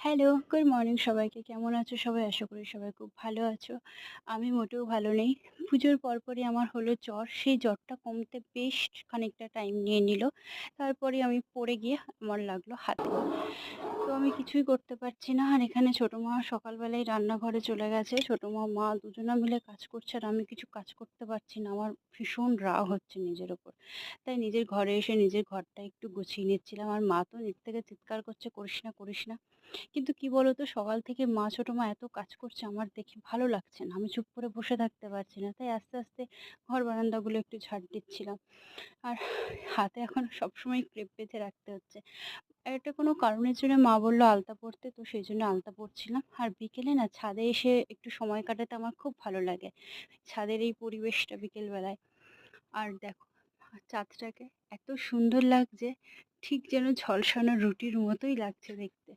Hello, good morning সবাইকে। কেমন আছো সবাই? আশা করি সবাই খুব ভালো আছো। আমি মোটেও ভালো নেই। পুজোর পরপরই আমার হলো জ্বর। সেই জ্বরটা কমতে বেশ খানিকটা টাইম নিয়ে নিল। তারপরে আমি পড়ে গিয়ে আমার লাগলো হাতে। তো আমি কিছুই করতে পারছি না। আর এখানে ছোট মা সকালবেলায় রান্নাঘরে চলে গেছে। ছোট মা, মা দুজনা মিলে কাজ করছে আর আমি কিছু কাজ করতে পারছি না। আমার ভীষণ রাগ হচ্ছে নিজের ওপর। তাই নিজের ঘরে এসে নিজের ঘরটা একটু গুছিয়ে নিচ্ছিলাম। আর মা তো নিচ থেকে চিৎকার করছে, "করিস না, করিস না।" কিন্তু কি বলতো, সকাল থেকে মা, ছোট মা এত কাজ করছে আমার দেখে ভালো লাগছে না। আমি চুপ করে বসে থাকতে পারছি না। তাই আস্তে, আস্তে ঘর বারান্দাগুলো একটু ঝাড় দিচ্ছিলাম। আর হাতে এখন সবসময় ক্রেপ বেঁধে রাখতে হচ্ছে। একটা কোনো কারণের জন্য মা বলল আলতা পড়তে, তো সেইজন্য আলতা পড়ছিলাম। আর বিকেলে না ছাদে এসে একটু সময় কাটাতে আমার খুব ভালো লাগে। ছাদের এই পরিবেশটা বিকেল বেলায়। আর দেখো, চাঁদটাকে এত সুন্দর লাগছে, ঠিক যেন ঝলসানো রুটির মতোই লাগছে দেখতে।